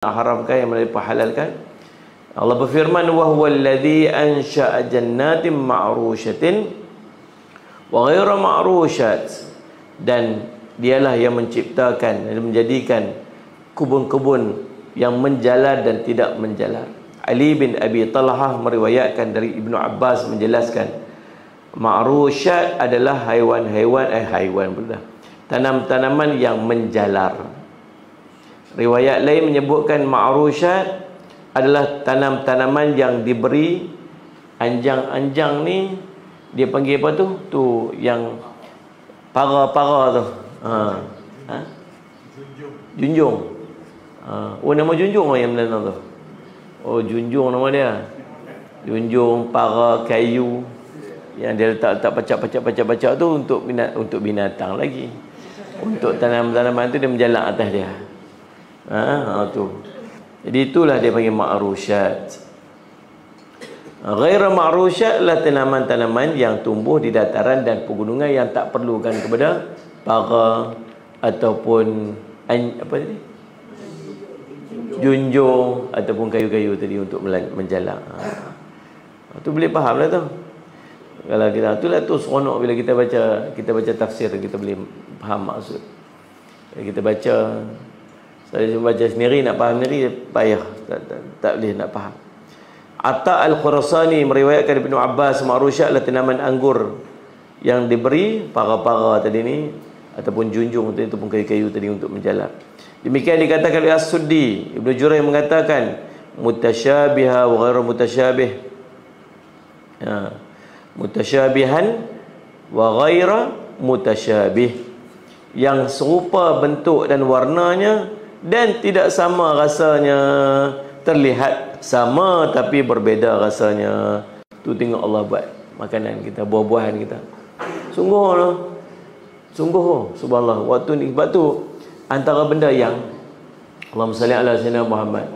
haramkan, yang mana dihalalkan. Allah berfirman, wa huwal ladzi ansha'a jannatin ma'rushatin wa ghairu ma'rushat, dan dialah yang menciptakan dan menjadikan kebun-kebun yang menjalar dan tidak menjalar. Ali bin Abi Talhah meriwayatkan dari Ibnu Abbas menjelaskan, ma'rushat adalah tanam-tanaman yang menjalar. Riwayat lain menyebutkan ma'rushat adalah tanam-tanaman yang diberi anjang-anjang ni, dia panggil apa tu? Tu yang para-para tu. Junjung. Oh, nama junjung yang mana tu? Oh, junjung nama dia. Junjung, para, kayu yang dia letak pacak-pacak tu untuk binatang lagi. Untuk tanaman-tanaman tu dia menjalar atas dia. Tu. Jadi itulah dia panggil ma'rushat. Ghairu ma'rushat adalah tanaman-tanaman yang tumbuh di dataran dan pegunungan yang tak perlukan kepada para ataupun apa tadi? Junjung ataupun kayu-kayu tadi untuk menjalar. Tu boleh faham lah tu. Kalau kita itulah tu seronok bila kita baca tafsir, kita boleh faham maksud. Bila kita baca, saya baca sendiri, nak faham sendiri payah, tak boleh nak faham. Atta Al-Khurasani meriwayatkan Ibnu Abbas, ma'rushat adalah tanaman anggur yang diberi para-para tadi ni ataupun junjung tadi ataupun kayu-kayu tadi untuk menjalar. Demikian dikatakan oleh As-Suddi. Ibnu Jurayj mengatakan mutasyabiha wa ghairu mutasyabih. Mutasyabihan wa ghairu mutasyabih, yang serupa bentuk dan warnanya dan tidak sama rasanya, terlihat sama tapi berbeza rasanya. Tu tengok Allah buat makanan kita, buah-buahan kita. Sungguh subhanallah. Waktu ni, sebab tu antara benda yang Allahumma salli ala sayyidina Muhammad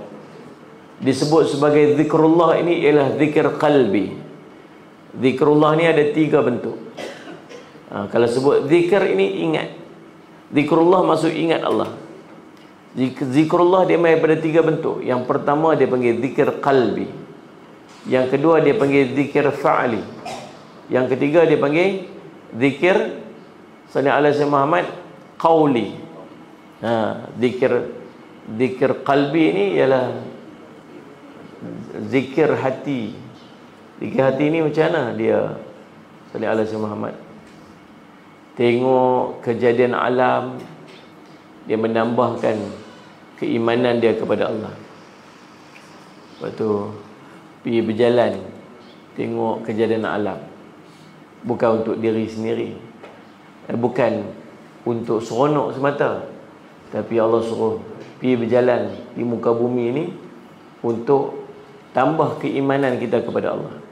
disebut sebagai zikrullah ini ialah zikir qalbi. Zikrullah ni ada 3 bentuk. Kalau sebut zikir ini ingat. Zikrullah maksud ingat Allah. Zikrullah dia main pada 3 bentuk. Yang pertama dia panggil zikir qalbi. Yang kedua dia panggil zikir fa'ali. Yang ketiga dia panggil zikir sallallahu alaihi wasallam Muhammad qauli. Zikir qalbi ni ialah zikir hati. Zikir hati ni macam mana dia sallallahu alaihi wasallam Muhammad? Tengok kejadian alam, dia menambahkan keimanan dia kepada Allah. Lepas tu pergi berjalan, tengok kejadian alam, bukan untuk diri sendiri, bukan untuk seronok semata, tapi Allah suruh pergi berjalan di muka bumi ini untuk tambah keimanan kita kepada Allah.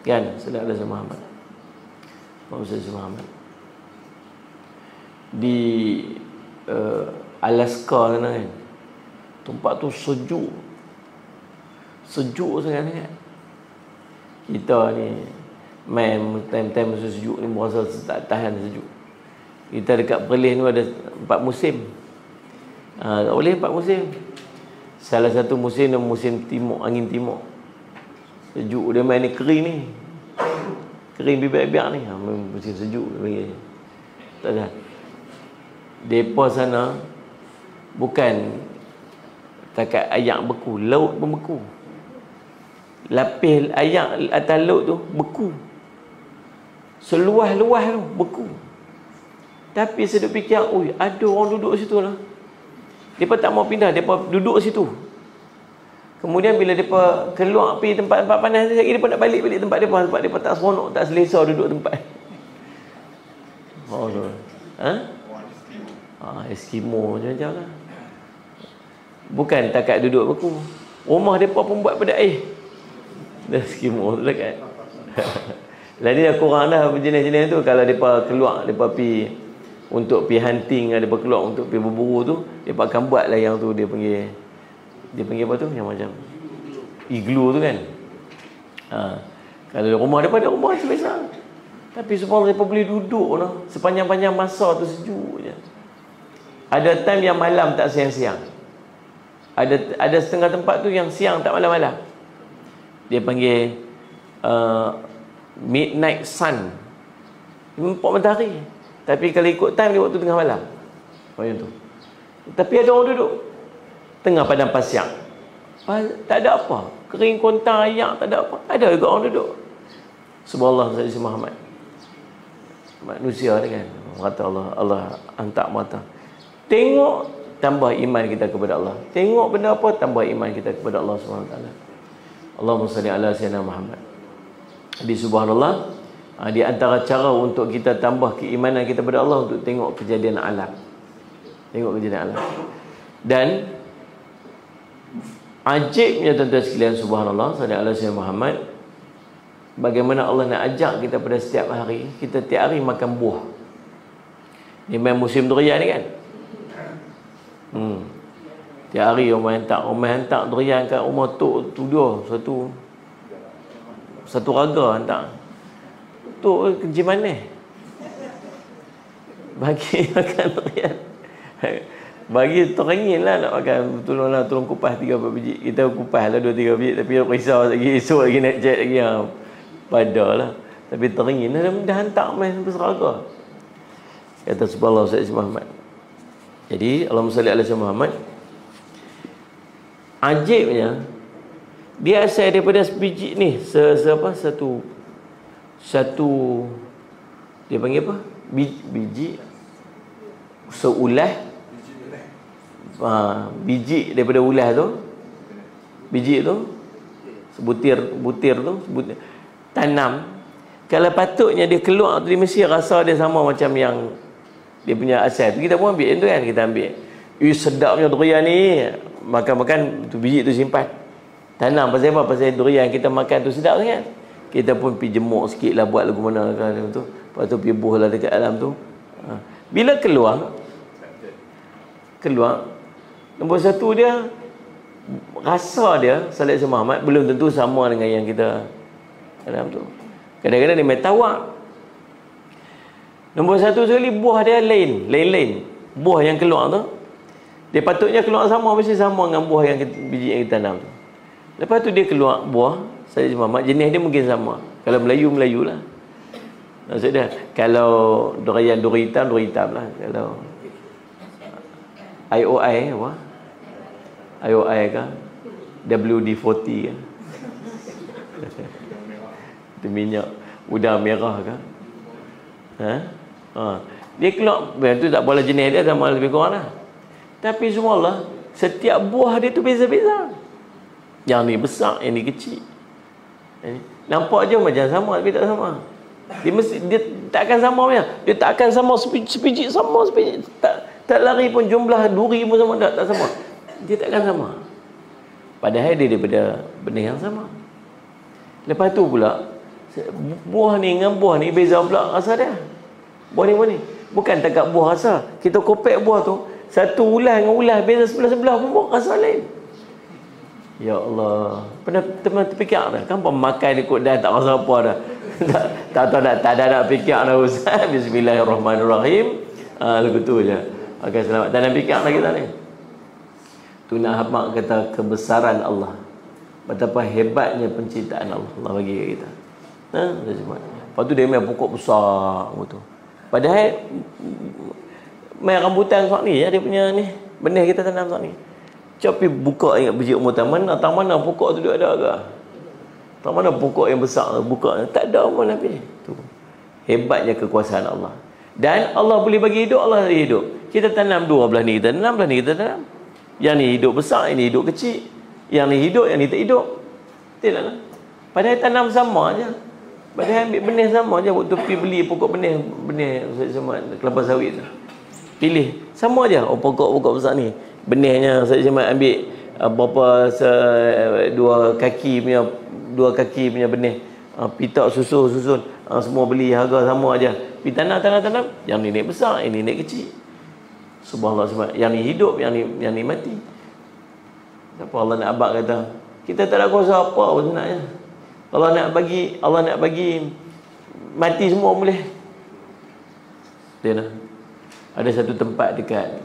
Kan? Sallallahu alaihi Muhammad. Muhammad di Alaska sana kan, tempat tu sejuk sangat. Kita ni main time-time masa sejuk ni merasa tak tahan sejuk. Kita dekat Perlis ni ada 4 musim. Tak boleh 4 musim. Salah satu musim dia musim timur, angin timur. Sejuk dia main ni, kering ni. Kering bibir-bibir ni. Musim sejuk dia panggil. Tak ada. Depa sana bukan takat ayak beku, laut pun beku. Lapis ayak atas laut tu beku. Seluas-luas tu beku. Tapi saya duk fikir, ada orang duduk situ lah. Depa tak mau pindah, depa duduk situ. Kemudian bila depa keluar pergi tempat-tempat panas lagi, depa nak balik tempat depa sebab depa tak seronok, tak selesa duduk tempat. Eskimo macam-macam lah. Bukan takat duduk beku, rumah depa pun buat pada air. Eskimo tu dekat. Lagi dah kurang dah jenis-jenis tu. Kalau depa keluar, depa pergi untuk pergi hunting, depa keluar untuk pergi berburu tu, depa akan buat lah yang tu dia panggil apa tu, yang macam iglu tu kan. Kalau rumah depa ada rumah selesa. Tapi subhanallah depa boleh duduk lah sepanjang-panjang masa tu, sejuk je. Ada time yang malam tak siang-siang. Ada setengah tempat tu yang siang tak malam-malam. Dia panggil midnight sun. Nampak matahari. Tapi kalau ikut time dia waktu tengah malam. Macam tu. Tapi ada orang duduk tengah padang pasir. Tak ada apa. Kering kontang ayak tak ada apa. Ada juga orang duduk. Subhanallah Sayyidina Muhammad. Manusia ni kan. Kata Allah hantar mata. Tengok tambah iman kita kepada Allah. Tengok benda apa tambah iman kita kepada Allah Subhanahu Wa Taala. Allahumma salli ala sayyidina Muhammad. Di subhanallah, di antara cara untuk kita tambah keimanan kita kepada Allah untuk tengok kejadian alam. Tengok kejadian alam. Dan ajibnya tuan-tuan sekalian, subhanallah, sallallahu alaihi wasallam Muhammad, bagaimana Allah nak ajak kita pada setiap hari, kita tiap hari makan buah. Ni memang musim durian ni kan. Tiap hari orang hantar durian kat rumah tu dia satu raga hantar. Tu kerja mana? Bagi makan durian. Bagi teringin lah nak makan. Tolong kupas 3-4 biji. Kita kupas lah 2-3 biji. Tapi risau lagi. Esok lagi nak cek lagi. Padalah. Tapi teringin lah. Dah hantar main sampai seraga. Kata subhanallah Sayyidina Muhammad. Jadi Allahumma salli ala sayyidina Muhammad. Ajibnya, dia asal daripada sebiji ni. Satu dia panggil apa? Biji seulah. Biji daripada ulah tu, biji tu butir tu tanam. Kalau patutnya dia keluar tu, dia mesti rasa dia sama macam yang dia punya asal tu. Kita pun ambil tu kan, kita ambil. Sedapnya durian ni. Makan tu biji tu simpan. Tanam pasal apa? Pasal durian kita makan tu sedap sangat. Kita pun pergi jemur sikit lah, buat lagu mana kan tu. Lepas tu pergi buh lah dekat alam tu. Bila keluar nombor satu dia, rasa dia Sallallahu Alaihi Muhammad belum tentu sama dengan yang kita dalam tu. Kadang-kadang dia main tawak. Nombor satu sekali buah dia lain. Buah yang keluar tu, dia patutnya keluar sama, mesti sama dengan buah biji yang kita tanam tu. Lepas tu dia keluar buah Sallallahu Muhammad, jenis dia mungkin sama. Kalau Melayu lah. Maksud dia, kalau durian duri hitam lah. Kalau IOI apa? IOI ke? WD-40 ke? Itu minyak udang merah ke? Dia keluar, tu tak boleh jenis dia sama lebih kurang lah. Tapi subhanallah, setiap buah dia tu beza-beza. Yang ni besar, yang ni kecil. Nampak je macam sama, tapi tak sama. Dia tak akan sama punya. Dia tak akan sama sepiji sama sepiji. Tak lari pun jumlah duri pun sama, tak sama. Dia tak akan sama. Padahal dia daripada benih yang sama. Lepas tu pula, buah ni dengan buah ni beza pula rasa dia. Buah ni. Bukan takat buah rasa. Kita kopek buah tu, satu ulas dengan ulas beza sebelah-sebelah pun buah rasa lain. Ya Allah. Pernah terfikir dah? Kan pemakan ikut dah tak rasa apa dah. tak ada nak fikir dah Ustaz. Bismillahirrahmanirrahim. Lagu tu je. Okey, selamat. Tak nak fikir dah kita ni. Tu nak hamak kata kebesaran Allah. Betapa hebatnya penciptaan Allah. Allah bagi kat kita. Lepas tu dia main pokok besar gitu. Padahal main rambutan sok ni dia punya ni, benih kita tanam sok ni. Tapi buka ingat biji umur taman, datang mana pokok tu dia ada ke? Tak mana pokok yang besar buka, tak ada pun Nabi. Tu. Hebatnya kekuasaan Allah. Dan Allah boleh bagi hidup, Allah bagi hidup. Kita tanam dua belah ni, kita tanam belah ni, kita tanam. Yang ni hidup besar, ini hidup kecil. Yang ni hidup, yang ni tak hidup. Tidak lah. Padahal tanam sama aja. Padahal ambil benih sama aja. Waktu pergi beli pokok benih sama kelapa sawit tu. Pilih sama aja. Oh, pokok besar ni. Benihnya saya cuma ambil berapa dua kaki punya benih. Pitak susun. Semua beli harga sama aja. Pergi tanam. Yang ni besar, ini kecil. Subhanallah. Yang ni hidup, yang ni mati. Apa Allah nak abad kata? Kita tak ada kuasa apa sebenarnya. Allah nak bagi mati semua boleh. Dia ada satu tempat dekat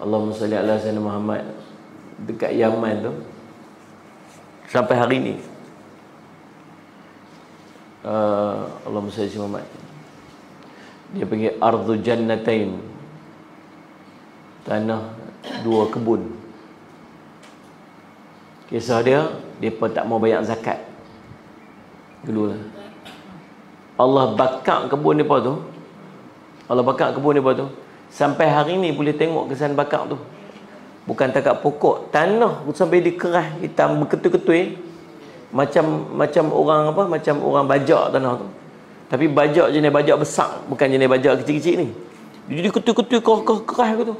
Allahumma salli ala sayyidina Muhammad. dekat Yaman tu sampai hari ni. Allahumma salli ala Muhammad. Dia panggil Ardhu Jannatain, tanah dua kebun. Kisah dia, mereka tak mau bayar zakat dululah. Allah bakar kebun mereka tu. Allah bakar kebun mereka tu. Sampai hari ni boleh tengok kesan bakar tu. Bukan takat pokok, tanah sampai dikeras hitam berketul-ketul. Macam orang apa? Macam orang bajak tanah tu. Tapi bajak jenis bajak besar, bukan jenis bajak kecil-kecil ni. Jadi ketul-ketul keras gitu.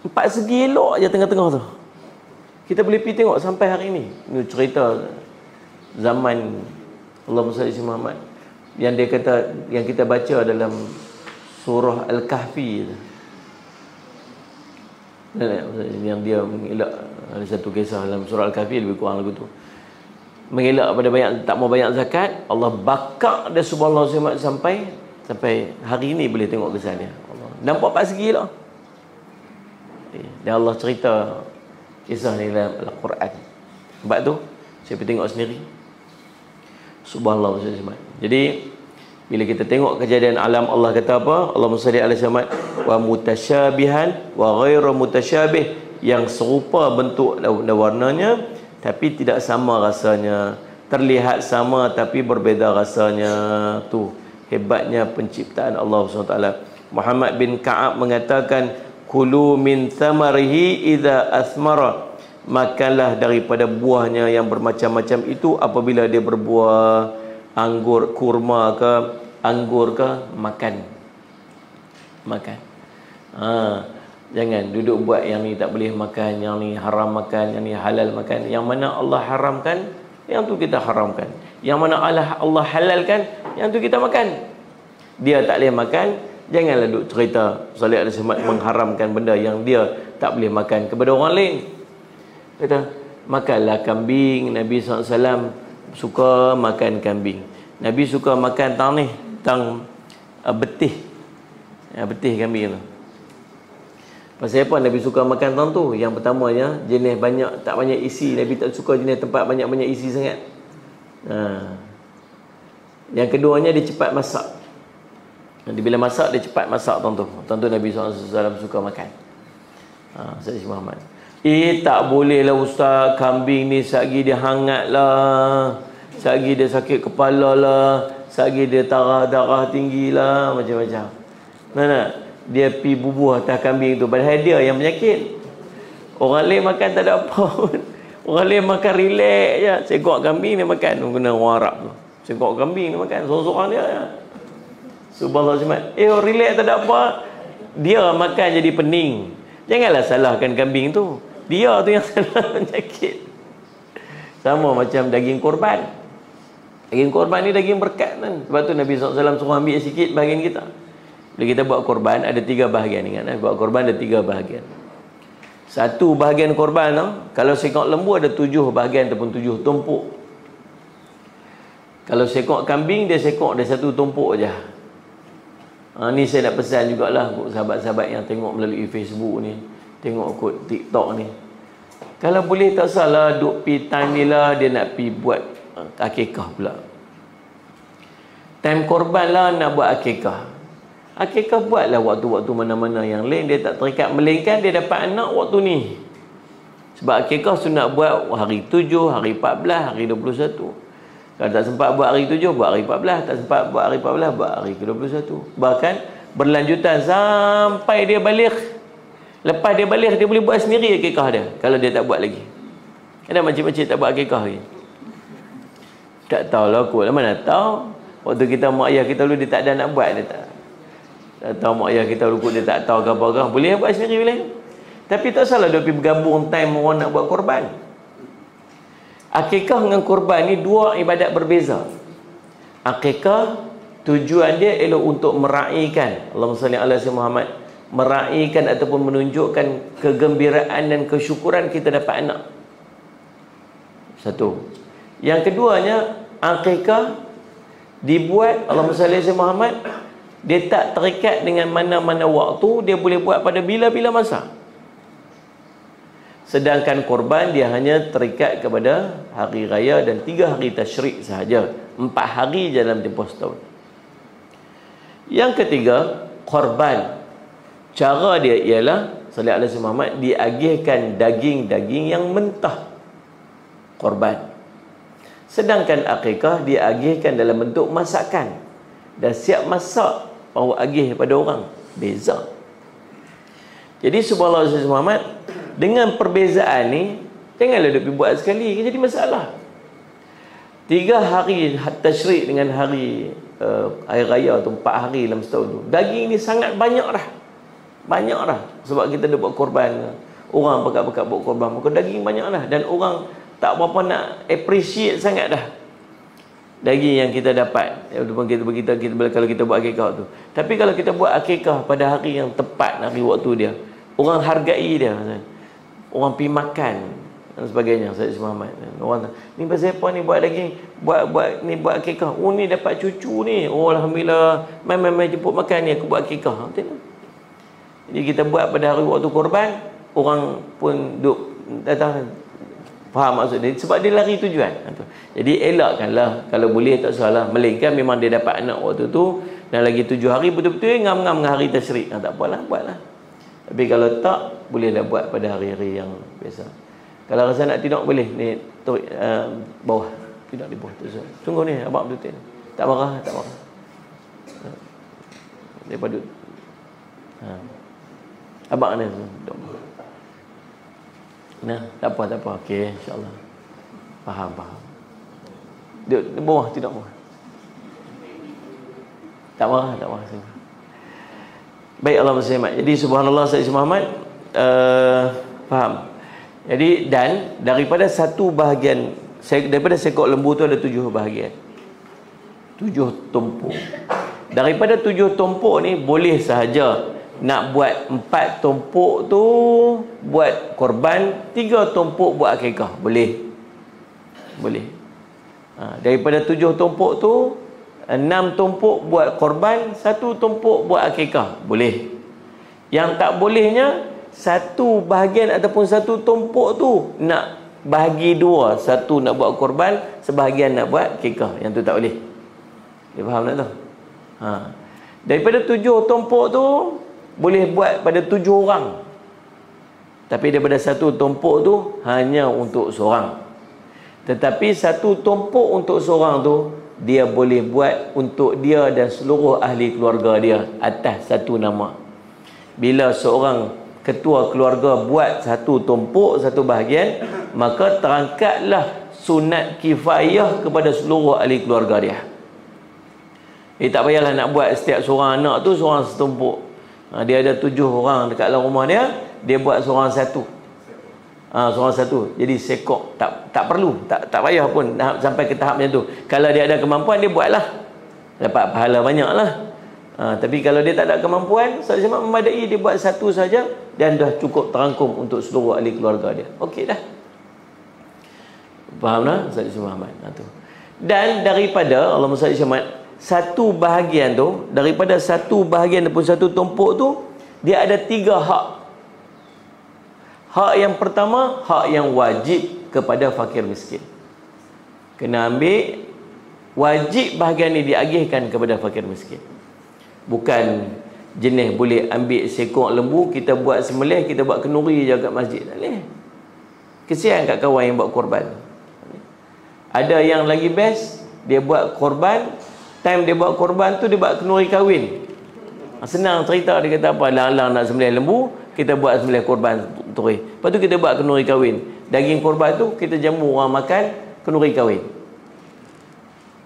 4 segi elok je tengah-tengah tu. Kita boleh pergi tengok sampai hari ni. Ini cerita zaman Allahumma salli ala Muhammad yang dia kata, yang kita baca dalam surah Al-Kahfi. Yang dia mengelak, ada satu kisah dalam surah Al-Kahfi lebih kurang lagu tu. Mengelak pada bayar, tak mau bayar zakat, Allah bakar dia subhanallah sampai hari ni boleh tengok kesan dia. Allah nampak 4 segi lah. Dan Allah cerita kisah ni dalam Al-Quran. Sebab tu saya pergi tengok sendiri. Subhanallah. Jadi bila kita tengok kejadian alam, Allah kata apa? Allahumma salli ala Muhammad wa mutasyabihan wa ghairu mutasyabih, yang serupa bentuk dan warnanya tapi tidak sama rasanya, terlihat sama tapi berbeza rasanya. Tu hebatnya penciptaan Allah SWT. Muhammad bin Ka'ab mengatakan, kulu min thamarihi idza asmara, makanlah daripada buahnya yang bermacam-macam itu apabila dia berbuah. Anggur, kurma ke, anggur ke, makan. Jangan duduk buat yang ni tak boleh makan, yang ni haram makan, yang ni halal makan. Yang mana Allah haramkan, yang tu kita haramkan. Yang mana Allah halalkan, yang tu kita makan. Dia tak boleh makan, janganlah duk cerita Salih Alaihi Wasallam mengharamkan benda yang dia tak boleh makan kepada orang lain. Kata, makanlah kambing. Nabi SAW suka makan kambing. Nabi suka makan betih. Betih kambing tu. Pasal apa Nabi suka makan tang tu? Yang pertamanya, jenis banyak, tak banyak isi. Nabi tak suka jenis tempat banyak-banyak isi sangat. Yang keduanya, dia cepat masak. Nanti bila masak, dia cepat masak tang tu. Tang tu Nabi SAW suka makan. Sayyid Muhammad. Tak boleh lah ustaz, kambing ni satgi dia hangat lah, satgi dia sakit kepala lah, satgi dia darah tinggi lah, macam-macam. Mana? Dia pi bubuh atas kambing tu, padahal dia yang penyakit. Orang lain makan tak ada apa pun. Orang lain makan relax je. Segok kambing dia makan. Kena orang Arab tu. Segok kambing dia makan. Sorang-sorang dia je. Subhanallah. Relax tak ada apa. Dia makan jadi pening. Janganlah salahkan kambing tu. Dia tu yang salah penyakit. Sama macam daging korban. Daging korban ni daging berkat kan. Sebab tu Nabi SAW suruh ambil sikit bahagian kita. Bila kita buat korban, ada 3 bahagian. Ingat, buat korban ada 3 bahagian. Satu bahagian korban, kalau sekok lembu ada 7 bahagian ataupun 7 tumpuk. Kalau sekok kambing, dia sekok ada 1 tumpuk aja. Ni saya nak pesan jugalah untuk sahabat-sahabat yang tengok melalui Facebook ni, tengok kot TikTok ni. Kalau boleh tak salah, duk pi time ni lah, dia nak pi buat akikah pula. Time korban lah nak buat akikah. Akikah buatlah waktu-waktu mana-mana yang lain. Dia tak terikat, melainkan dia dapat anak waktu ni. Sebab akikah sunat buat hari 7, hari 14, hari 21. Kalau tak sempat buat hari 7, buat hari 14. Tak sempat buat hari 14, buat hari ke-21. Bahkan berlanjutan sampai dia balik. Lepas dia balik, dia boleh buat sendiri akikah dia, kalau dia tak buat lagi. Ada makcik-makcik tak buat akikah lagi? Tak tahulah kot. Mana tahu. Waktu kita mak ayah kita dulu, dia tak ada nak buat. Dia tak tahu mak ayah kita dulu, dia tak tahu apa-apa. Boleh buat sendiri boleh. Tapi tak salah dia pergi bergabung time orang nak buat korban. Akikah dengan korban ni 2 ibadat berbeza. Akikah tujuan dia ialah untuk meraihkan, Allahumma salli ala Muhammad, meraihkan ataupun menunjukkan kegembiraan dan kesyukuran kita dapat anak. Satu. Yang keduanya, akikah dibuat, Allahumma salli ala Muhammad, dia tak terikat dengan mana-mana waktu, dia boleh buat pada bila-bila masa. Sedangkan korban dia hanya terikat kepada hari raya dan 3 hari tasyrik sahaja. 4 hari dalam tempoh setahun. Yang ketiga, korban. Cara dia ialah sallallahu alaihi Muhammad diagihkan daging-daging yang mentah korban. Sedangkan akikah diagihkan dalam bentuk masakan dan siap masak baru agih pada orang. Beza. Jadi subhanallah Muhammad, dengan perbezaan ni janganlah duk buat sekali, jadi masalah. 3 hari tasyrik dengan hari raya tu, 4 hari dalam setahun tu, daging ni sangat banyak dah. Banyak dah. Sebab kita dah buat korban, orang pekat-pekat buat korban, maka daging banyak dah. Dan orang tak berapa nak appreciate sangat dah daging yang kita dapat. Kalau kita buat akikah tu. Tapi kalau kita buat akikah pada hari yang tepat, hari waktu dia, orang hargai dia, orang pergi makan dan sebagainya. Sayyid Muhammad, orang ni pasal apa ni buat daging, buat akikah, oh ni dapat cucu ni, oh alhamdulillah, mai jemput makan ni, aku buat akikah. Jadi kita buat pada hari waktu korban, orang pun duk datang, faham maksud dia, sebab dia lari tujuan. Jadi elakkanlah kalau boleh, tak salah. Melainkan memang dia dapat anak waktu tu dan lagi 7 hari betul-betul ngam-ngam dengan hari tasyrik, tak apalah, buatlah. Tapi kalau tak, bolehlah buat pada hari-hari yang biasa. Kalau rasa nak tidur boleh ni, bawah tidur di bawah. Tunggu ni abang betul. Tak marah, tak marah. Daripada abang ni duduk. Nah, tak apa. Okey, insya-Allah. Faham. Duduk di bawah, tidak bawah. Tak marah. Baik, Allah Subhanahu. Jadi subhanallah Sayyid Muhammad, faham. Jadi dan daripada satu bahagian, daripada sekok lembu tu ada 7 bahagian. 7 tumpuk. Daripada 7 tumpuk ni boleh sahaja nak buat 4 tumpuk tu buat korban, 3 tumpuk buat akikah. Boleh. Daripada 7 tumpuk tu 6 tumpuk buat korban, 1 tumpuk buat akikah. Boleh. Yang tak bolehnya, 1 bahagian ataupun 1 tumpuk tu nak bahagi 2, 1 nak buat korban, sebahagian nak buat akikah. Yang tu tak boleh. Dia faham tak tu? Daripada 7 tumpuk tu boleh buat pada 7 orang. Tapi daripada 1 tumpuk tu hanya untuk seorang. Tetapi 1 tumpuk untuk seorang tu dia boleh buat untuk dia dan seluruh ahli keluarga dia atas 1 nama. Bila seorang ketua keluarga buat 1 tumpuk, 1 bahagian, maka terangkatlah sunat kifayah kepada seluruh ahli keluarga dia. Tak payahlah nak buat setiap seorang anak tu seorang setumpuk. Dia ada 7 orang dekat dalam rumah dia, dia buat seorang 1. Seorang 1. Jadi sekok, tak perlu, tak payah pun sampai ke tahap macam tu. Kalau dia ada kemampuan, dia buatlah, dapat pahala banyaklah. Tapi kalau dia tak ada kemampuan, sama memadai, dia buat 1 saja dan dah cukup terangkum untuk seluruh ahli keluarga dia. Okey dah. Faham dah Ustaz Muhammad? Dan daripada Allahumma salli Muhammad, 1 bahagian tu, daripada 1 bahagian ataupun 1 tumpuk tu, dia ada 3 hak. Hak yang pertama, hak yang wajib kepada fakir miskin. Kena ambil, wajib bahagian ni diagihkan kepada fakir miskin. Bukan jenis boleh ambil sekok lembu, kita buat sembelih, kita buat kenduri je kat masjid. Tak boleh. Kesian kat kawan yang buat korban. Ada yang lagi best, dia buat korban, time dia buat korban tu dia buat kenduri kahwin. Senang cerita, dia kata apa, lang-lang nak sembelih lembu, kita buat sembelih korban kenduri. Lepas tu kita buat kenduri kahwin. Daging korban tu kita jamu orang makan kenduri kahwin.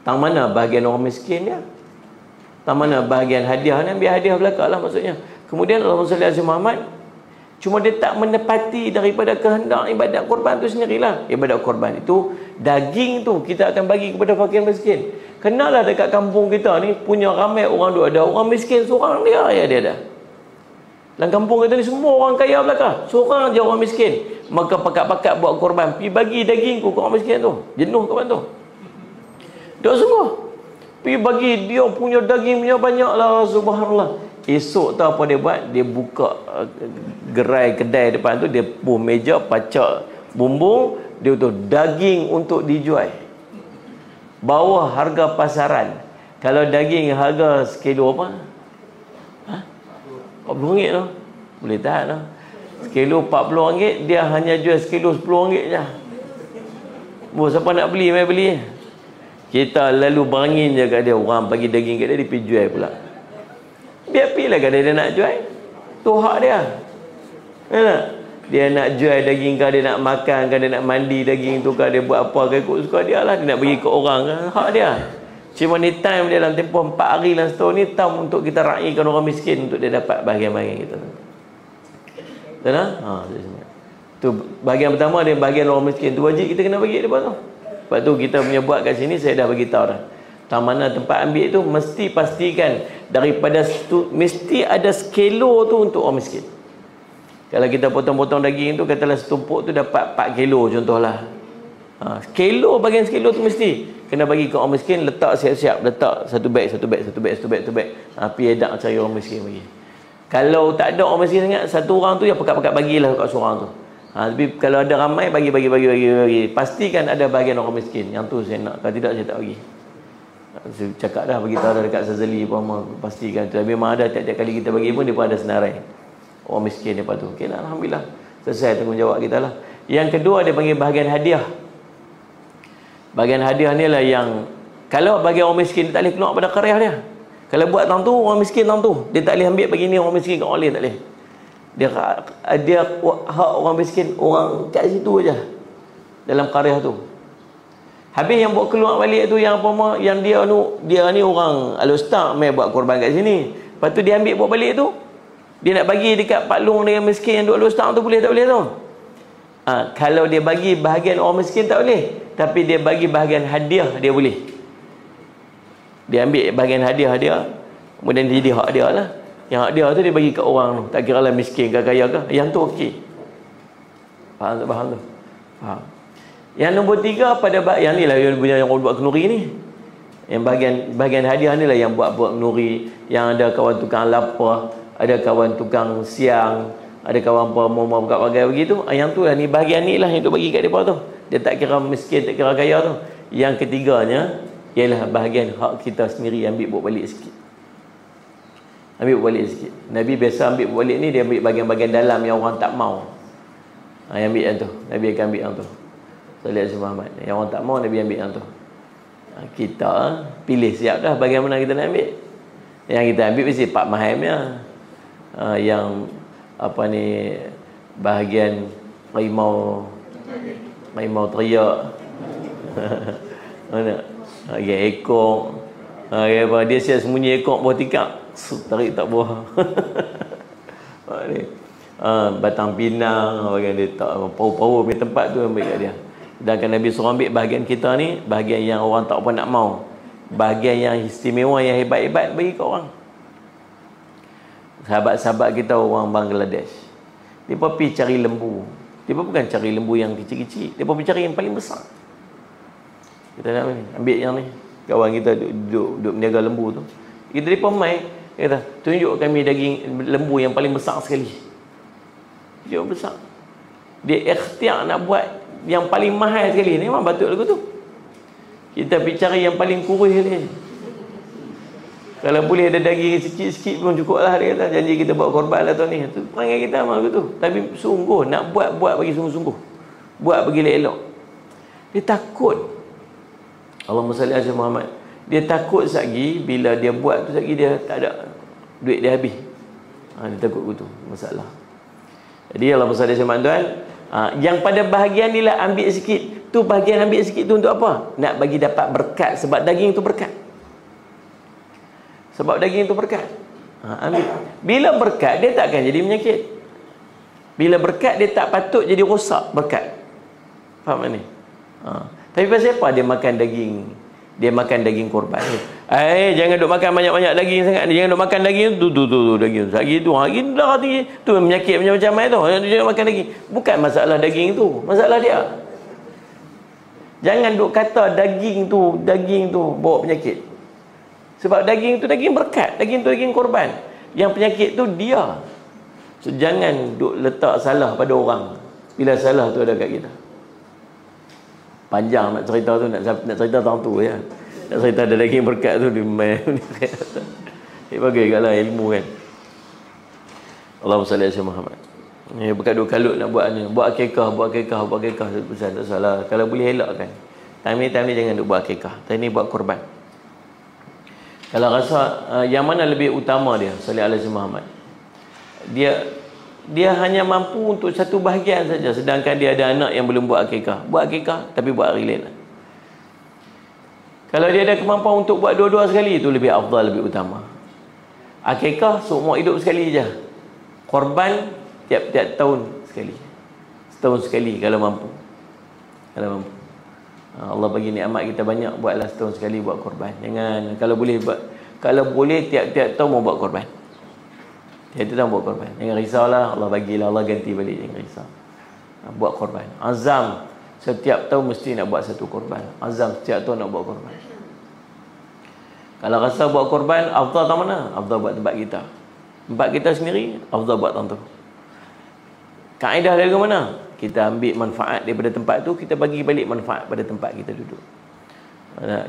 Tang mana bahagian orang miskin dia? Tang mana bahagian hadiah ni? Biar hadiah belakang lah maksudnya. Kemudian Allahumma salli ala Muhammad, cuma dia tak menepati daripada kehendak ibadat korban tu sendirilah. Ibadat korban itu, daging tu kita akan bagi kepada fakir miskin. Kenalah dekat kampung kita ni punya ramai orang tu, ada orang miskin seorang dia ada. Dalam kampung kita ni semua orang kaya belakang, seorang je orang miskin. Maka pakat-pakat buat korban, pergi bagi daging ku ke orang miskin tu. Jenuh kawan tu. Dah sungguh. Pergi bagi dia punya daging punya banyak lah, subhanallah. esok tu apa dia buat? Dia buka gerai kedai depan tu, dia pun meja, pacak bumbung, dia tu daging untuk dijual. Bawah harga pasaran. Kalau daging harga sekilo apa? RM40 tu. Boleh tahan tu. Sekilo RM40, dia hanya jual sekilo RM10 je. Siapa nak beli, mai beli. Kita lalu berangin je kat dia. Orang bagi daging kat dia, dia pergi jual pula. Biar pilih kat dia nak jual. Tu hak dia. Nampak? Dia nak jual daging ke, dia nak makan ke, dia nak mandi daging tu ke, dia buat apa ke, ikut suka dia lah. Dia nak bagi ke orang ke, hak dia. Cuma ni time dia dalam tempoh 4 hari dalam setahun ni, time untuk kita raikan orang miskin untuk dia dapat bahagian-bahagian kita. Betul tak? Tu bahagian pertama dia bahagian orang miskin. Tu wajib kita kena bagi dia tu. Sebab tu kita punya buat kat sini, saya dah bagi tahu dah. Tang mana tempat ambil tu, mesti pastikan daripada mesti ada skelo tu untuk orang miskin. Kalau kita potong-potong daging tu, katalah setumpuk tu dapat 4 kilo contohlah. Kilo, bagian sekilo tu mesti kena bagi ke orang miskin, letak siap-siap, letak satu beg. Pergi edak cari orang miskin bagi. Kalau tak ada orang miskin sangat, satu orang tu yang pekat-pekat bagilah kat seorang tu. Tapi kalau ada ramai, bagi. Pastikan ada bahagian orang miskin. Yang tu saya nak, kalau tidak saya tak bagi. Saya cakap dah, beritahu dah dekat Sazali apa, pastikan tu. Memang ada, tiap-tiap kali kita bagi pun dia pun ada senarai orang miskin lepas tu. Okey lah, alhamdulillah. Selesai tanggungjawab kita lah. Yang kedua dia panggil bahagian hadiah. Bahagian hadiah ni lah yang kalau bagi orang miskin dia tak boleh keluar pada karya dia. Kalau buat tang tu orang miskin tang tu, dia tak boleh ambil bagi ni orang miskin kat orang lain, tak boleh. Dia hak orang miskin orang kat situ aja. Dalam karya tu. Habis yang buat keluar balik tu yang apa yang dia ni orang al-ustaz mai buat korban kat sini. Lepas tu dia ambil buat balik tu. Dia nak bagi dekat Pak Long dengan miskin yang duduk al-ustaz tu, boleh tak boleh tu? Kalau dia bagi bahagian orang miskin tak boleh. Tapi dia bagi bahagian hadiah dia boleh. Dia ambil bahagian hadiah dia, kemudian dia jadi hak dia lah. Yang hak dia tu dia bagi kat orang tu. Tak kira lah miskin ke kaya ke. Yang tu okey. Faham tak? Faham. Yang nombor 3 pada yang ni lah yang punya yang orang buat kenduri ni. Yang bahagian hadiah ni lah yang buat kenduri, yang ada kawan tukang lapar, ada kawan tukang siang, ada kawan mau buka bagai begitu. Yang tu lah ni bahagian ni lah yang tu bagi kat depa tu. Dia tak kira miskin, tak kira kaya tu. Yang ketiganya ialah bahagian hak kita sendiri, ambil buat balik sikit. Nabi biasa ambil buat balik ni, dia ambil bahagian-bahagian dalam yang orang tak mau. Yang ambil yang tu. Nabi akan ambil yang tu. Sallallahu alaihi Muhammad. Yang orang tak mau, Nabi ambil yang tu. Kita pilih siap dah bagaimana kita nak ambil. Yang kita ambil mesti Pak Mahamnya. Yang apa ni, bahagian harimau teriak. Mana? Bahagian ekor. Dia siap sembunyi ekor bawah tikar. Tarik tak bawah. Batang pinang, bahagian dia tak power punya tempat tu ambil kat dia. Sedangkan Nabi suruh ambil bahagian kita ni, bahagian yang orang tak apa nak mau, bahagian yang istimewa, yang hebat-hebat, bagi kat orang. Sahabat-sahabat kita orang Bangladesh, dia pergi cari lembu. Dia bukan cari lembu yang kecil-kecil, dia pergi cari yang paling besar. Kita nak ambil yang ni. Kawan kita duduk meniaga lembu tu, kita dia mai, dia kata, tunjuk kami daging lembu yang paling besar sekali. Dia besar. Dia ikhtiar nak buat yang paling mahal sekali. Ni memang patut lagu tu. Kita pergi cari yang paling kurus sekali. Kalau boleh ada daging sikit-sikit pun cukup lah, dia kata. Janji kita buat korban lah tahun ni. Tu perangai kita memang lagu tu. Tapi sungguh nak buat bagi sungguh-sungguh. Buat bagi elok. Dia takut. Allahumma salli ala Muhammad. Dia takut satgi bila dia buat tu satgi dia tak ada duit, dia habis. Dia takut begitu masalah. Jadi Allahumma salli ala Muhammad. Yang pada bahagian ni lah ambil sikit. Tu bahagian ambil sikit tu untuk apa? Nak bagi dapat berkat. Sebab daging tu berkat. Ambil. Bila berkat, dia tak akan jadi penyakit. Bila berkat, dia tak patut jadi rosak berkat. Faham tak ni? Tapi pasal apa dia makan daging? Dia makan daging korban. Jangan duk makan banyak-banyak daging sangat. Jangan duk makan daging tu daging. Lagi tu darah tinggi. Tu penyakit macam-macam tu. Jangan makan daging. Bukan masalah daging tu, masalah dia. Jangan duk kata daging tu bawa penyakit. Sebab daging tu daging berkat, daging tu daging korban. Yang penyakit tu dia. So, jangan duk letak salah pada orang bila salah tu ada kat kita. Panjang nak cerita tu, nak cerita tentang tu ya. Nak cerita ada lagi berkat tu dia main. Dia bagi katlah ilmu kan. Allahumma salli ala Muhammad. Ni berkat duk kalut nak buat ni. Buat akikah pesan tak salah. Kalau boleh elakkan. Time ni jangan duk buat akikah. Time ni buat korban. Kalau rasa yang mana lebih utama dia, salli ala Muhammad. Dia hanya mampu untuk satu bahagian saja, sedangkan dia ada anak yang belum buat akikah. Buat akikah tapi buat hari lain. Kalau dia ada kemampuan untuk buat dua-dua sekali, itu lebih afdal, lebih utama. Akikah seumur hidup sekali je. Korban tiap-tiap tahun sekali. Setahun sekali kalau mampu. Allah bagi nikmat kita banyak, buatlah setahun sekali buat korban. Jangan kalau boleh tiap-tiap tahun mau buat korban. Tiap-tiap tahun buat korban. Jangan risaulah, Allah bagilah, Allah ganti balik, jangan risau. Buat korban. Azam setiap tahun mesti nak buat satu korban. Azam setiap tahun nak buat korban. Kalau rasa buat korban, afdal tak mana? Afdal buat tempat kita. Tempat kita sendiri, afdal buat tentu. Kaedah dari mana? Kita ambil manfaat daripada tempat tu, kita bagi balik manfaat pada tempat kita duduk.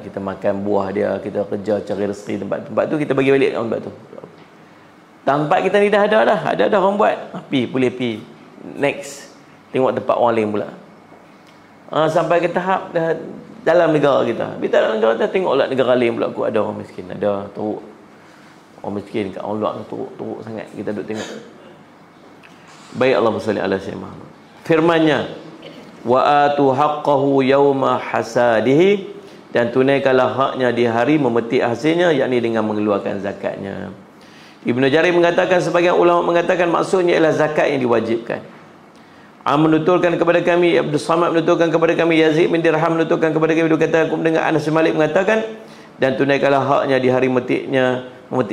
Kita makan buah dia, kita kerja cari rezeki tempat tu, kita bagi balik tempat tu. Tempat kita ni dah ada orang buat. Boleh pi. Next. Tengok tempat orang lain pula. Sampai ke tahap dah dalam negara kita. Bila dalam negara kita tengoklah negara lain pula ada orang miskin, ada teruk. Orang miskin kat orang luar teruk sangat. Kita duduk tengok. Baik, Allahumma salli ala sayyidina Muhammad. Firman-Nya, wa atu haqqahu yauma hasadihi, dan tunaikanlah haknya di hari memetik hasilnya, yakni dengan mengeluarkan zakatnya. Ibnu Jarir mengatakan, sebagian ulama mengatakan maksudnya ialah zakat yang diwajibkan. Menuturkan kepada kami, Abdul Samad menuturkan kepada kami, Yazid bin Dirham menuturkan kepada kami, dia kata aku mendengar Anas bin Malik mengatakan, dan tunaikanlah haknya di hari memetik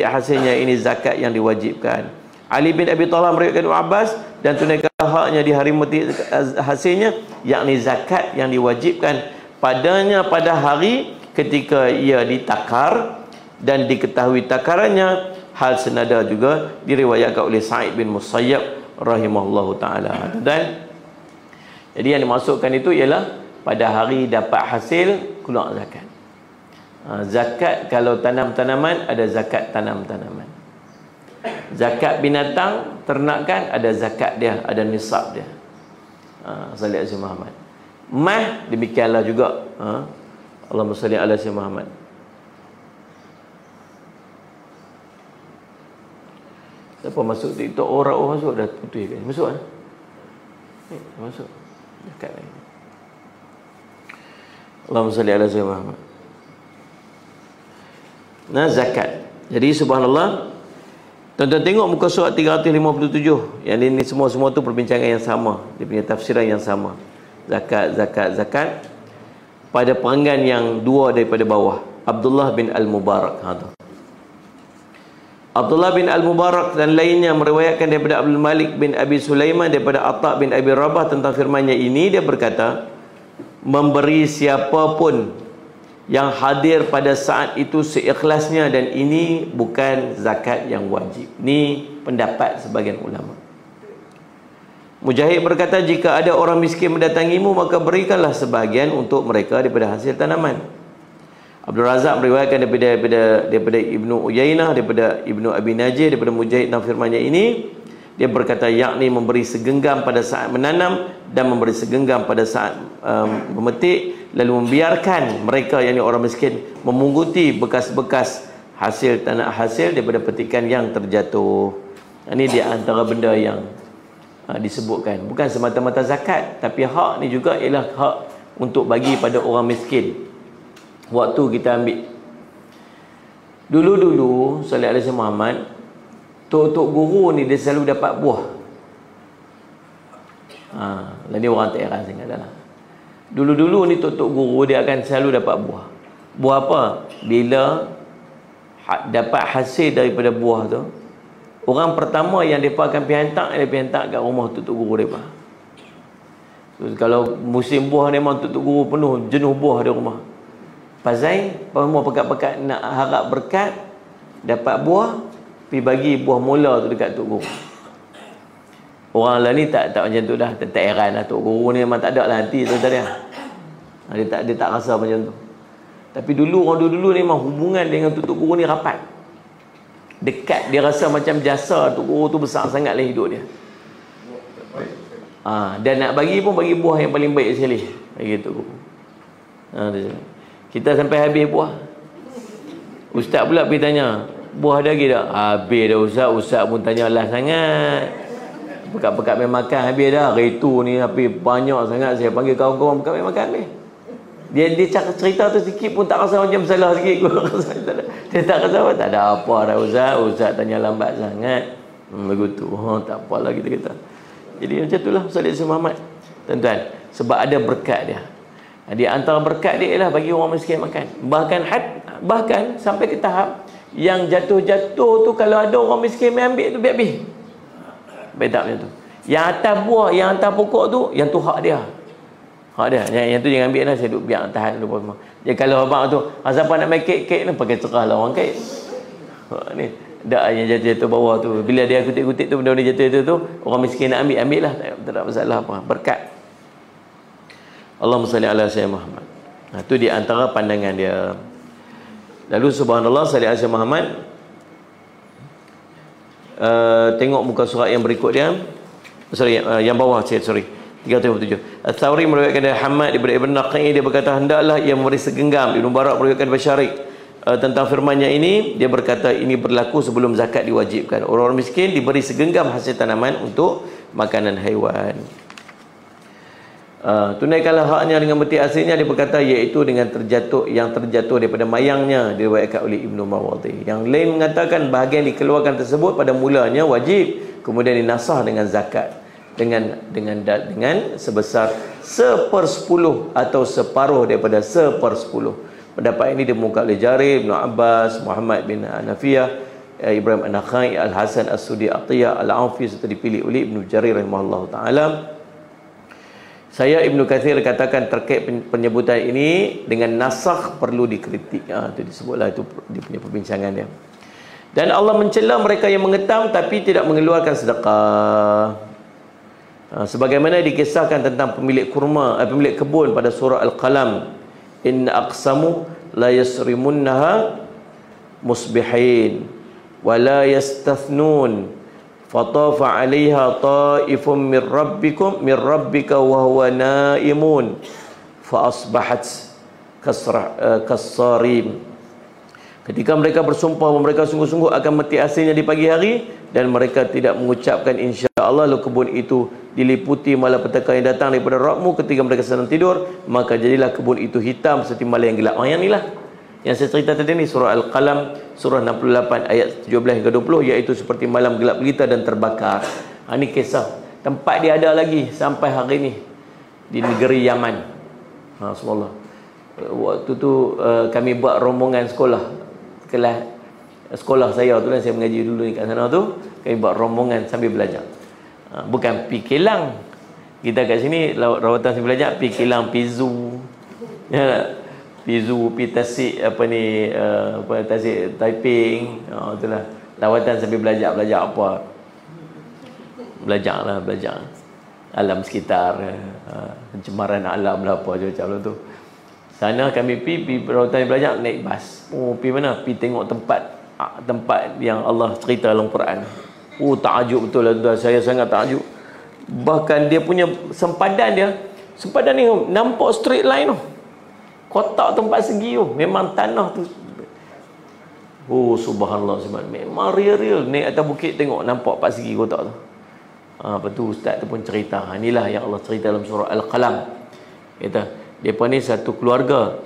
hasilnya, ini zakat yang diwajibkan. Ali bin Abi Thalib meriwayatkan Ibnu Abbas, dan tunaikanlah haknya di hari memetik hasilnya, yakni zakat yang diwajibkan padanya pada hari ketika ia ditakar dan diketahui takarannya. Hal senada juga diriwayatkan oleh Sa'id bin Musayyab rahimahullahu ta'ala. Dan jadi yang dimasukkan itu ialah pada hari dapat hasil keluar zakat. Zakat kalau tanam tanaman, ada zakat tanam tanaman. Zakat binatang ternakan, ada zakat dia, ada nisab dia. Salli ala Muhammad. Mah demikianlah juga. Allahumma salli ala Muhammad. Siapa masuk TikTok, orang masuk dah putih kan? Masuk kan? Masuk. Dekat lagi. Allahumma salli ala sayyidina Muhammad. Nah, zakat. Jadi subhanallah. Tuan-tuan tengok muka surat 357. Yang ini semua tu perbincangan yang sama. Dia punya tafsiran yang sama. Zakat. Pada perenggan yang dua daripada bawah. Abdullah bin Al-Mubarak. Abdullah bin Al-Mubarak dan lainnya meriwayatkan daripada Abdul Malik bin Abi Sulaiman daripada Atta bin Abi Rabah tentang firman-Nya ini. Dia berkata, memberi siapapun yang hadir pada saat itu seikhlasnya, dan ini bukan zakat yang wajib. Ini pendapat sebagian ulama. Mujahid berkata, jika ada orang miskin mendatangimu, maka berikanlah sebahagian untuk mereka daripada hasil tanaman. Abdul Razak meriwayatkan daripada Ibnu Uyainah, daripada Ibnu Abi Najih, daripada Mujahid tentang firman-Nya ini. Dia berkata, yakni memberi segenggam pada saat menanam dan memberi segenggam pada saat memetik, lalu membiarkan mereka, yakni orang miskin, memunguti bekas-bekas hasil daripada petikan yang terjatuh. Ini di antara benda yang disebutkan. Bukan semata-mata zakat, tapi hak ni juga ialah hak untuk bagi pada orang miskin. Waktu kita ambil dulu sallallahu alaihi Muhammad, tok guru ni dia selalu dapat buah. Lain dia orang tak heran sangat dah. Dulu ni tok guru dia akan selalu dapat buah. Buah apa? Bila dapat hasil daripada buah tu, orang pertama yang depa akan pergi hantar kat rumah tok guru depa. So, kalau musim buah ni memang tok guru penuh, jenuh buah di rumah. Pasal semua pekat-pekat nak harap berkat, dapat buah, pergi bagi buah mola tu dekat tok guru. Orang lain ni tak macam tu dah. Tak heran lah, tok guru ni memang tak ada lah hati tu tadi. Dia tak rasa macam tu. Tapi dulu orang dulu ni memang hubungan dengan tok guru ni rapat, dekat. Dia rasa macam jasa tok guru tu besar sangat dalam hidup dia. Dan nak bagi pun bagi buah yang paling baik sekali bagi tok guru. Kita sampai habis buah, ustaz pula pergi tanya, buah ada lagi tak? Habis dah ustaz. Ustaz pun tanya lah sangat. Pekat-pekat main makan habis dah. Hari tu ni habis banyak sangat. Saya panggil kawan-kawan pekat main makan habis. Dia cerita tu sikit pun tak rasa macam salah sikit. Dia tak rasa apa. Tak ada apa dah ustaz. Ustaz tanya lambat sangat. Begitu. Tak apalah kita kata. Jadi macam itulah Ustaz Yasir Muhammad, tuan-tuan. Sebab ada berkat dia. Di antara berkat dia ialah bagi orang miskin makan. Bahkan sampai ke tahap yang jatuh-jatuh tu, kalau ada orang miskin main ambil tu, biar habis. Baik tak macam tu. Yang atas buah, yang atas pokok tu, yang tu hak dia. Hak dia. Yang tu jangan ambil lah, saya duduk biar tahan dulu. Jadi kalau abang tu, siapa nak main kek ni pakai cerah lah orang kek. Ni dak yang jatuh-jatuh bawah tu. Bila dia kutip-kutip tu, benda-benda jatuh-jatuh tu, orang miskin nak ambil lah. Tak ada masalah apa. Berkat. Allahumma salli ala sayyidina Muhammad. Itu di antara pandangan dia. Lalu subhanallah, salli ala sayyidina Muhammad. Tengok muka surat yang berikut dia. Yang bawah, 357. Al-Thawri meriwayatkan dari Hamad daripada Ibn Naqi, dia berkata, hendaklah ia memberi segenggam. Ibn Barak meriwayatkan dari Syarik tentang firmannya ini, dia berkata ini berlaku sebelum zakat diwajibkan. Orang-orang miskin diberi segenggam hasil tanaman untuk makanan haiwan. Tunaikanlah haknya dengan beti aslinya, dia berkata, iaitu dengan yang terjatuh daripada mayangnya, diriwayatkan oleh Ibnu Mawadhi. Yang lain mengatakan bahagian dikeluarkan tersebut pada mulanya wajib, kemudian dinasah dengan zakat dengan sebesar 1/10 atau separuh daripada 1/10. Pendapat ini dimuka oleh Jarir, Ibn Abbas, Muhammad bin Hanafiyah, Ibrahim An-Nakhai, Al-Hasan As-Sudi Atiyah, Al-Aufi, serta dipilih oleh Ibn Jarir rahimahullah ta'ala. Saya Ibnu Katsir katakan terkait penyebutan ini dengan nasakh perlu dikritik. Itu disebutlah, itu dia punya perbincangan dia. Dan Allah mencela mereka yang mengetam tapi tidak mengeluarkan sedekah. Sebagaimana dikisahkan tentang pemilik kebun pada surah Al-Qalam, inna aqsamu la yasrimunnaha musbihin wa la yastathnun fatafa 'alaiha ta'ifun min rabbika wa huwa naimun fa asbahat kasarim. Ketika mereka bersumpah bahawa mereka sungguh-sungguh akan meti hasilnya di pagi hari, dan mereka tidak mengucapkan insya-Allah, lalu kebun itu diliputi malapetaka yang datang daripada Rabbmu ketika mereka sedang tidur, maka jadilah kebun itu hitam seperti malam yang gelap. Yang inilah yang saya cerita tadi ni, surah Al-Qalam, surah 68 ayat 17 hingga 20, iaitu seperti malam gelap gelita dan terbakar. Ini kisah. Tempat dia ada lagi sampai hari ini di negeri Yaman. Subhanallah. Waktu tu kami buat rombongan kelas sekolah saya tu lah, saya mengaji dulu kat sana tu, kami buat rombongan sambil belajar. Bukan pi Kelang. Kita kat sini rawatan sambil belajar, pi Kelang, pi zoo. Ya, pi zoo, pi Tasik Tasik Taiping. Itulah lawatan sambil belajar apa? Belajar alam sekitar, pencemaran alam lah apa macam tu. Sana kami pergi rawatan belajar naik bas. Pergi mana? Pergi tengok tempat yang Allah cerita dalam Quran. Takjub betul lah tuan. Saya sangat takjub. Bahkan dia punya sempadan ni nampak straight line tu. Kotak tempat segi tu. Memang tanah tu. Subhanallah. Memang real. Naik atas bukit tengok nampak empat segi kotak tu. Lepas tu ustaz tu pun cerita. Inilah yang Allah cerita dalam surah Al-Qalam. Kata, mereka ni satu keluarga.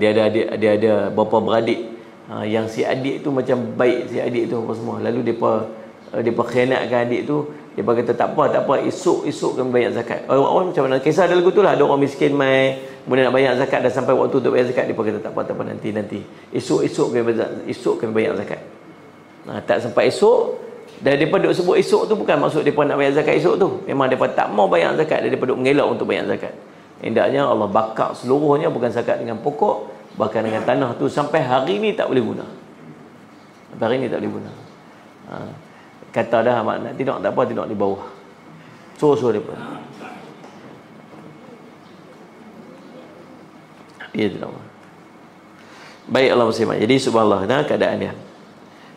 Dia ada bapa beradik. Yang si adik tu macam baik, si adik tu apa semua. Lalu mereka khianatkan adik tu. Mereka kata tak apa, esok kami bayar zakat. Orang macam mana? Kisah ada lagu tu lah. Ada orang miskin mai, kemudian nak bayar zakat, dah sampai waktu untuk bayar zakat. Mereka kata tak apa, nanti. Esok kami bayar zakat. Tak sampai esok. Dan mereka duk sebut esok tu bukan maksud mereka nak bayar zakat esok tu. Memang mereka tak mau bayar zakat, dan mereka duk mengelak untuk bayar zakat. Hendaknya Allah bakar seluruhnya, bukan zakat dengan pokok, bahkan dengan tanah tu sampai hari ni tak boleh guna. Sampai hari ni tak boleh guna. Kata dah mak nak tidur tak apa, tidur di bawah. Suruh dia pun. Dia tidak apa. Baik Allah muslimat. Jadi subhanallah keadaan dia.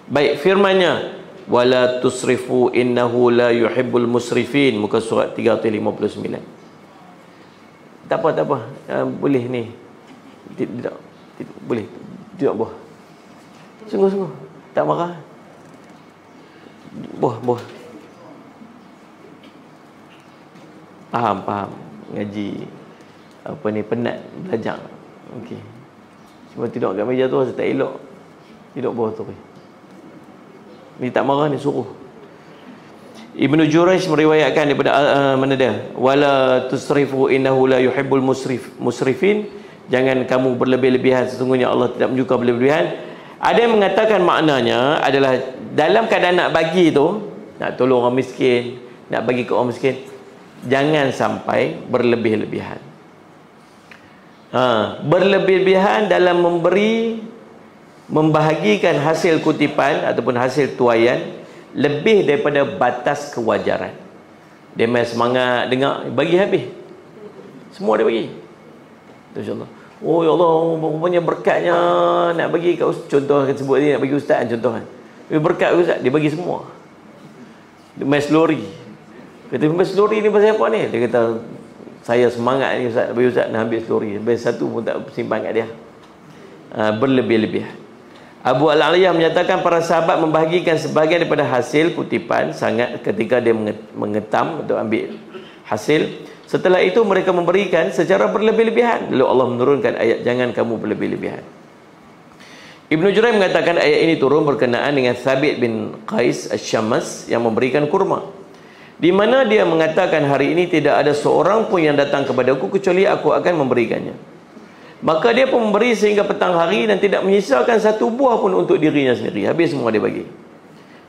Baik firman-Nya, wala tusrifu innahu la yuhibbul musrifin, muka surat 359. Tak apa. Boleh ni. Tidak boleh. Tidak buah. Sungguh-sungguh. Tak marah. Buah. Faham. Ngaji apa ni, penat belajar. Okey. Cuma tidur kat meja tu rasa tak elok. Tidur bawah tu. Ni tak marah ni, suruh. Ibnu Jurayj meriwayatkan daripada mana dia? Wala tusrifu innahu la yuhibbul musrifin. Jangan kamu berlebih-lebihan, sesungguhnya Allah tidak menyuka berlebih-lebihan. Ada yang mengatakan maknanya adalah dalam keadaan nak bagi tu, nak tolong orang miskin, nak bagi ke orang miskin, jangan sampai berlebih-lebihan. Berlebih-lebihan dalam memberi, membahagikan hasil kutipan ataupun hasil tuaian lebih daripada batas kewajaran. Dia main semangat dengar, bagi habis. Semua dia bagi. InsyaAllah. Oh ya Allah, rupanya berkatnya nak bagi kat ustaz. Contoh akan sebut ni, nak bagi ustaz kan, contoh kan. Berkat ustaz, dia bagi semua. Dia main selori. Kata, main selori ni pasal apa ni? Dia kata, saya semangat ni ustaz, bagi ustaz nak ambil selori. Habis satu pun tak simpan kat dia. Berlebih-lebihan. Abu Al-Aliyah menyatakan para sahabat membahagikan sebahagian daripada hasil kutipan sangat ketika dia mengetam atau ambil hasil. Setelah itu mereka memberikan secara berlebih-lebihan. Lalu Allah menurunkan ayat jangan kamu berlebih-lebihan. Ibnu Jurayj mengatakan ayat ini turun berkenaan dengan Thabit bin Qais Asy-Syammas yang memberikan kurma, di mana dia mengatakan hari ini tidak ada seorang pun yang datang kepadaku kecuali aku akan memberikannya. Maka dia pun memberi sehingga petang hari dan tidak menyisakan satu buah pun untuk dirinya sendiri. Habis semua dia bagi.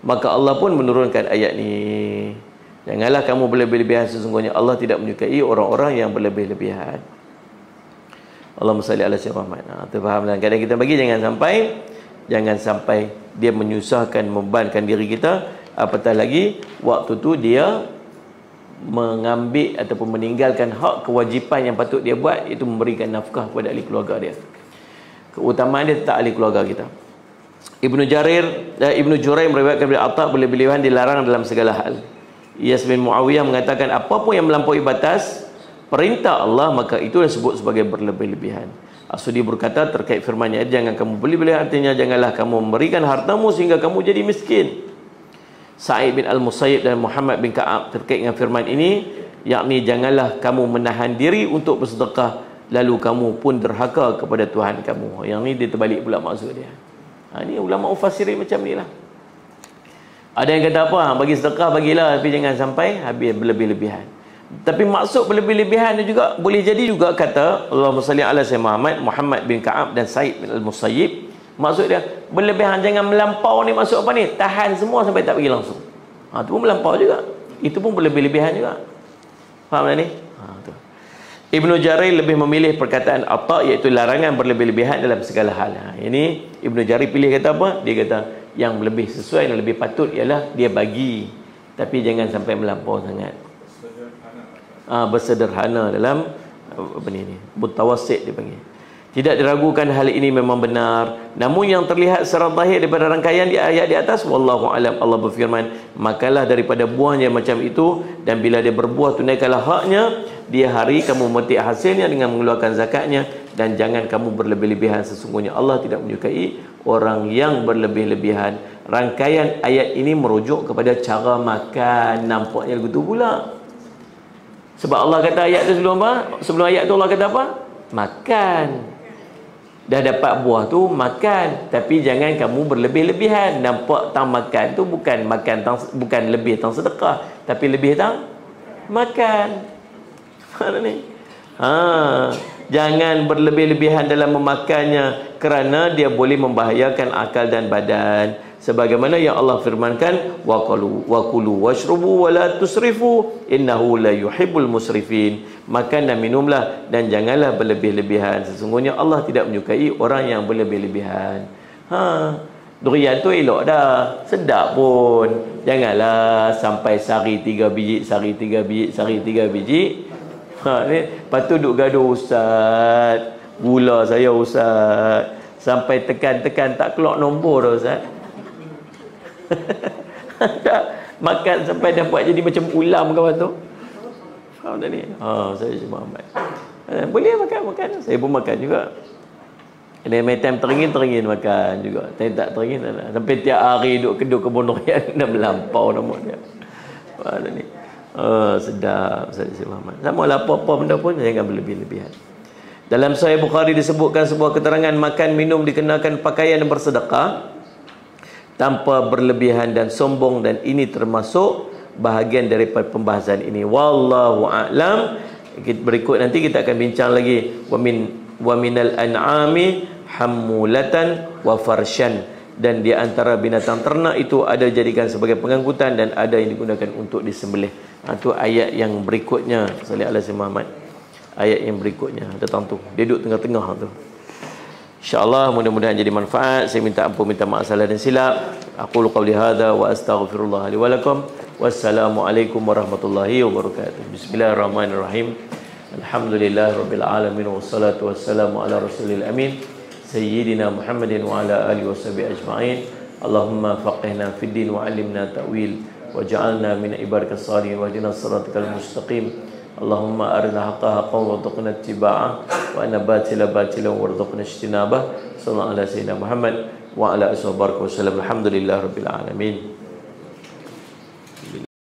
Maka Allah pun menurunkan ayat ni. Janganlah kamu berlebih-lebihan, sesungguhnya Allah tidak menyukai orang-orang yang berlebih-lebihan. Allahumma salli ala sayyidina Muhammad. Terfaham dalam keadaan kita bagi, jangan sampai dia menyusahkan, membebankan diri kita. Apatah lagi waktu tu dia mengambil ataupun meninggalkan hak kewajipan yang patut dia buat, iaitu memberikan nafkah kepada ahli keluarga dia. Keutamaan dia tetap ahli keluarga kita. Ibnu Jurayj meriwayatkan dari Atha, berlebih-lebihan dilarang dalam segala hal. Iyas bin Muawiyah mengatakan apapun yang melampaui batas perintah Allah, maka itu disebut sebagai berlebih-lebihan. As-Sudi berkata terkait firman-Nya, jangan kamu berlebih-lebihan, artinya janganlah kamu memberikan hartamu sehingga kamu jadi miskin. Sa'id bin Al-Musayyib dan Muhammad bin Ka'ab terkait dengan firman ini, yakni janganlah kamu menahan diri untuk bersedekah lalu kamu pun derhaka kepada Tuhan kamu. Yang ni dia terbalik pula maksud dia. Ni ulama mufassirin macam ni lah. Ada yang kata apa? Bagi sedekah bagilah, tapi jangan sampai habis berlebih-lebihan. Tapi maksud berlebih-lebihan itu juga boleh jadi juga kata Allahumma salli ala sayyidina Muhammad bin Ka'ab dan Sa'id bin Al-Musayyib. Maksud dia berlebihan, jangan melampau ni. Maksud apa ni? Tahan semua sampai tak bagi langsung. Itu pun melampau juga. Itu pun berlebih-lebihan juga. Faham tak ni? Tu. Ibnu Jarir lebih memilih perkataan Atha, iaitu larangan berlebih-lebihan dalam segala hal. Ini Ibnu Jarir pilih kata apa? Dia kata yang lebih sesuai dan lebih patut ialah dia bagi, tapi jangan sampai melampau sangat. Bersederhana dalam apa ni, mutawassit dia panggil. Tidak diragukan hal ini memang benar, namun yang terlihat secara zahir daripada rangkaian di ayat di atas, wallahu alam, Allah berfirman, makalah daripada buahnya macam itu, dan bila dia berbuah tunaikanlah haknya, dia hari kamu memetik hasilnya dengan mengeluarkan zakatnya, dan jangan kamu berlebih-lebihan, sesungguhnya Allah tidak menyukai orang yang berlebih-lebihan. Rangkaian ayat ini merujuk kepada cara makan. Nampaknya begitu pula. Sebab Allah kata ayat tu sebelum apa? Sebelum ayat tu Allah kata apa? Makan. Dah dapat buah tu makan, tapi jangan kamu berlebih-lebihan. Nampak tang makan tu bukan makan tang, bukan lebih tang sedekah, tapi lebih tang makan. Mana ni? Jangan berlebih-lebihan dalam memakannya, kerana dia boleh membahayakan akal dan badan. Sebagaimana yang Allah firmankan, wa kulu washrubu wa la tusrifu innahu la yuhibbul musrifin. Makan dan minumlah dan janganlah berlebih-lebihan, sesungguhnya Allah tidak menyukai orang yang berlebih-lebihan. Durian tu elok dah, sedap pun. Janganlah sampai sehari 3 biji, sehari 3 biji, sehari 3 biji. Ni lepas tu duk gaduh, ustaz, gula saya ustaz, sampai tekan-tekan tak keluar nombor dah ustaz. Tak, makan sampai dah buat jadi macam ulam kawan tu. Faham tak ni? Saya Muhammad. Boleh makan. Saya pun makan juga. Ada time teringin makan juga. Time tak teringin tak. Sampai tiap hari duduk keduk kebun durian dah melampau nama dia. Faham tak ni? Sedap Ustaz Muhammad. Sama lah apa-apa benda pun jangan berlebih-lebihan. Dalam Sahih Bukhari disebutkan sebuah keterangan, makan minum dikenakan pakaian dan bersedekah tanpa berlebihan dan sombong, dan ini termasuk bahagian daripada pembahasan ini. Wallahu a'lam. Berikut nanti kita akan bincang lagi wa minal an'ami hammulatan wa farshan, dan di antara binatang ternak itu ada jadikan sebagai pengangkutan dan ada yang digunakan untuk disembelih. Itu ayat yang berikutnya. Sallallahu alaihi Muhammad. Ayat yang berikutnya datang tu. Dia duduk tengah-tengah tu. InsyaAllah mudah-mudahan jadi manfaat. Saya minta ampun, minta maaf salah dan silap. Aku qouli hadza wa astaghfirullah li wa lakum. Wassalamualaikum warahmatullahi wabarakatuh. Bismillahirrahmanirrahim. Alhamdulillahirabbil alamin wassalatu wassalamu ala rasulil amin sayyidina Muhammadin wa ala alihi washabihi ajma'in. Allahumma faqihna fid din wa 'allimna ta'wil waj'alna min ibadikas salihin wahdina siratal mustaqim. Allahumma arina haqqa haqqan warzuqna ittiba'ah wa anna batila batilan warzuqna ijtinabah. Sallallahu ala sayyidina Muhammad wa ala alihi wasallam. Alhamdulillahirabbil alamin.